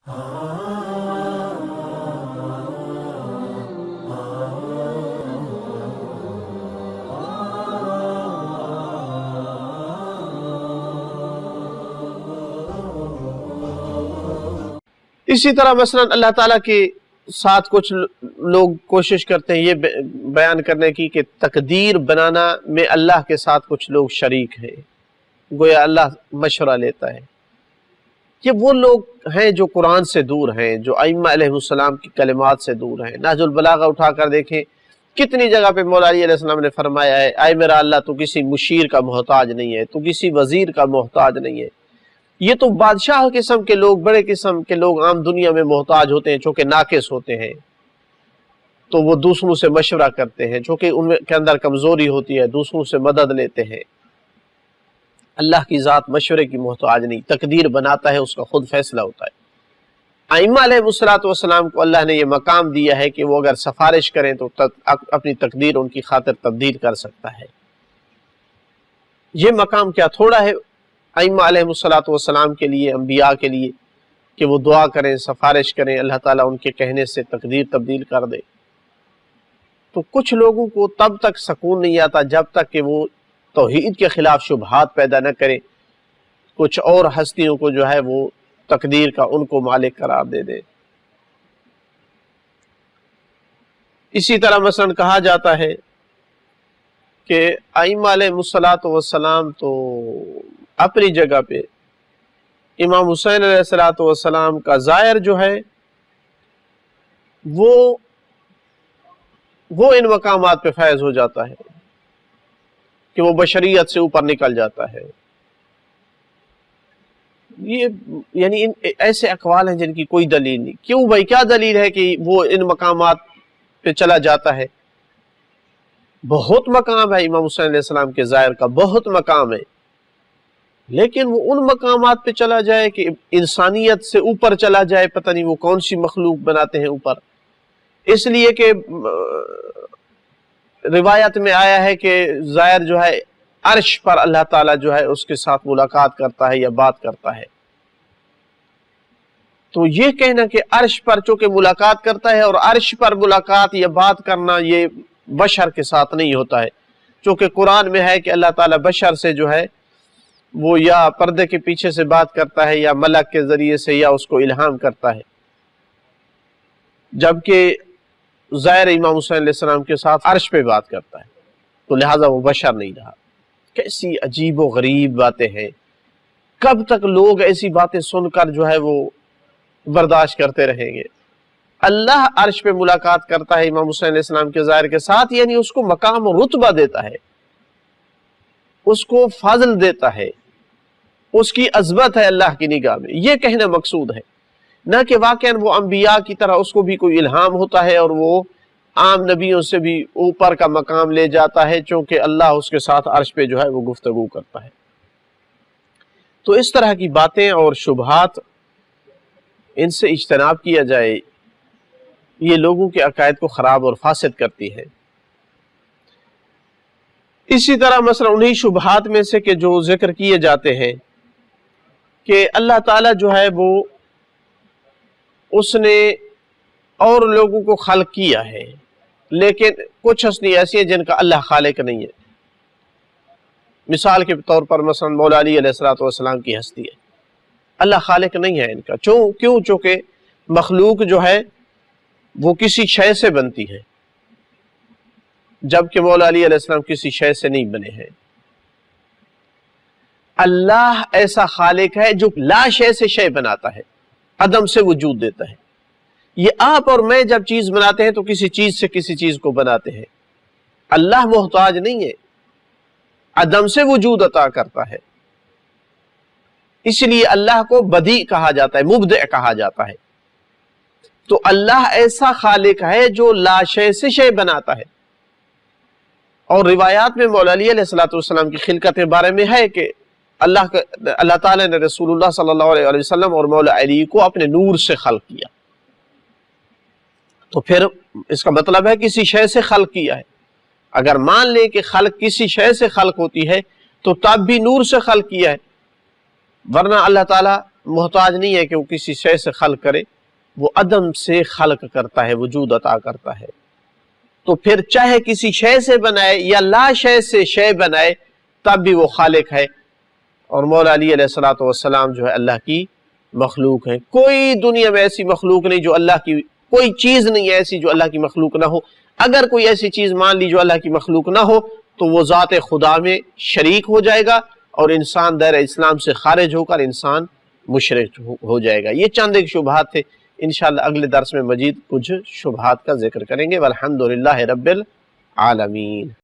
اسی طرح مثلاً اللہ تعالیٰ کے ساتھ کچھ لوگ کوشش کرتے ہیں یہ بیان کرنے کی کہ تقدیر بنانا میں اللہ کے ساتھ کچھ لوگ شریک ہیں، گویا اللہ مشورہ لیتا ہے۔ یہ وہ لوگ ہیں جو قرآن سے دور ہیں، جو ائمہ علیہ السلام کی کلمات سے دور ہیں۔ نہج البلاغہ اٹھا کر دیکھیں، کتنی جگہ پہ مولا علی علیہ السلام نے فرمایا ہے، اے میرا اللہ تو کسی مشیر کا محتاج نہیں ہے، تو کسی وزیر کا محتاج نہیں ہے۔ یہ تو بادشاہ قسم کے لوگ، بڑے قسم کے لوگ عام دنیا میں محتاج ہوتے ہیں، چونکہ ناقص ہوتے ہیں تو وہ دوسروں سے مشورہ کرتے ہیں، چونکہ ان کے اندر کمزوری ہوتی ہے، دوسروں سے مدد لیتے ہیں۔ اللہ کی ذات مشورے کی محتاج نہیں، تقدیر بناتا ہے، اس کا خود فیصلہ ہوتا ہے۔ ائمہ علیہ السلام کو اللہ نے یہ مقام دیا ہے کہ وہ اگر سفارش کریں تو اپنی تقدیر ان کی خاطر تبدیل کر سکتا ہے۔ یہ مقام کیا تھوڑا ہے ائمہ علیہ السلام کے لیے، انبیاء کے لیے، کہ وہ دعا کریں، سفارش کریں، اللہ تعالیٰ ان کے کہنے سے تقدیر تبدیل کر دے۔ تو کچھ لوگوں کو تب تک سکون نہیں آتا جب تک کہ وہ توحید کے خلاف شبہات پیدا نہ کریں، کچھ اور ہستیوں کو جو ہے وہ تقدیر کا ان کو مالک قرار دے دے۔ اسی طرح مثلا کہا جاتا ہے کہ ائمہ علیہ السلام تو اپنی جگہ پہ امام حسین علیہ السلام کا ظاہر جو ہے وہ ان مقامات پہ فائز ہو جاتا ہے کہ وہ بشریت سے اوپر نکل جاتا ہے۔ یہ یعنی ایسے اقوال ہیں جن کی کوئی دلیل نہیں۔ کیوں بھائی، کیا دلیل ہے کہ وہ ان مقامات پہ چلا جاتا ہے؟ بہت مقام ہے امام حسین علیہ السلام کے ظاہر کا، بہت مقام ہے، لیکن وہ ان مقامات پہ چلا جائے کہ انسانیت سے اوپر چلا جائے، پتہ نہیں وہ کون سی مخلوق بناتے ہیں اوپر۔ اس لیے کہ روایت میں آیا ہے کہ ظاہر جو ہے عرش پر اللہ تعالیٰ جو ہے اس کے ساتھ ملاقات کرتا ہے یا بات کرتا ہے۔ تو یہ کہنا کہ عرش پر چونکہ ملاقات کرتا ہے، اور عرش پر ملاقات یا بات کرنا یہ بشر کے ساتھ نہیں ہوتا ہے، چونکہ قرآن میں ہے کہ اللہ تعالیٰ بشر سے جو ہے وہ یا پردے کے پیچھے سے بات کرتا ہے یا ملک کے ذریعے سے، یا اس کو الہام کرتا ہے، جبکہ ظاہر امام حسین علیہ السلام کے ساتھ عرش پہ بات کرتا ہے، تو لہٰذا وہ بشر نہیں رہا۔ کیسی عجیب و غریب باتیں ہیں، کب تک لوگ ایسی باتیں سن کر جو ہے وہ برداشت کرتے رہیں گے؟ اللہ عرش پہ ملاقات کرتا ہے امام حسین علیہ السلام کے ظاہر کے ساتھ، یعنی اس کو مقام و رتبہ دیتا ہے، اس کو فضل دیتا ہے، اس کی عظمت ہے اللہ کی نگاہ میں، یہ کہنا مقصود ہے، نہ کہ واقعاً وہ انبیاء کی طرح اس کو بھی کوئی الہام ہوتا ہے اور وہ عام نبیوں سے بھی اوپر کا مقام لے جاتا ہے، چونکہ اللہ اس کے ساتھ عرش پہ جو ہے وہ گفتگو کرتا ہے۔ تو اس طرح کی باتیں اور شبہات، ان سے اجتناب کیا جائے، یہ لوگوں کے عقائد کو خراب اور فاسد کرتی ہے۔ اسی طرح مثلا انہی شبہات میں سے کہ جو ذکر کیے جاتے ہیں کہ اللہ تعالیٰ جو ہے وہ اس نے اور لوگوں کو خلق کیا ہے، لیکن کچھ ہستی ایسی ہیں جن کا اللہ خالق نہیں ہے۔ مثال کے طور پر مثلا مولا علی علیہ السلام کی ہستی ہے، اللہ خالق نہیں ہے ان کا۔ کیوں؟ چونکہ مخلوق جو ہے وہ کسی شے سے بنتی ہے، جبکہ مولا علی علیہ السلام کسی شے سے نہیں بنے ہیں۔ اللہ ایسا خالق ہے جو لا شے سے شے بناتا ہے، عدم سے وجود دیتا ہے۔ یہ آپ اور میں جب چیز بناتے ہیں تو کسی چیز سے کسی چیز کو بناتے ہیں، اللہ محتاج نہیں ہے، عدم سے وجود عطا کرتا ہے۔ اس لیے اللہ کو بدیع کہا جاتا ہے، مبدع کہا جاتا ہے۔ تو اللہ ایسا خالق ہے جو لا شے سے شے بناتا ہے۔ اور روایات میں مولا علی علیہ السلام کی خلقت کے بارے میں ہے کہ اللہ تعالیٰ نے رسول اللہ صلی اللہ علیہ وسلم اور مولا علی کو اپنے نور سے خلق کیا۔ تو پھر اس کا مطلب ہے کسی شے سے خلق کیا ہے۔ اگر مان لیں کہ خلق کسی شے سے خلق ہوتی ہے تو تب بھی نور سے خلق کیا ہے، ورنہ اللہ تعالیٰ محتاج نہیں ہے کہ وہ کسی شے سے خلق کرے، وہ عدم سے خلق کرتا ہے، وجود عطا کرتا ہے۔ تو پھر چاہے کسی شے سے بنائے یا لا شے سے شے بنائے، تب بھی وہ خالق ہے۔ اور مولا علی علیہ الصلوۃ والسلام جو ہے اللہ کی مخلوق ہیں۔ کوئی دنیا میں ایسی مخلوق نہیں جو اللہ کی، کوئی چیز نہیں ہے ایسی جو اللہ کی مخلوق نہ ہو۔ اگر کوئی ایسی چیز مان لی جو اللہ کی مخلوق نہ ہو تو وہ ذات خدا میں شریک ہو جائے گا، اور انسان دائرہ اسلام سے خارج ہو کر انسان مشرک ہو جائے گا۔ یہ چند ایک شبہات تھے، انشاءاللہ اگلے درس میں مزید کچھ شبہات کا ذکر کریں گے۔ والحمدللہ رب العالمین۔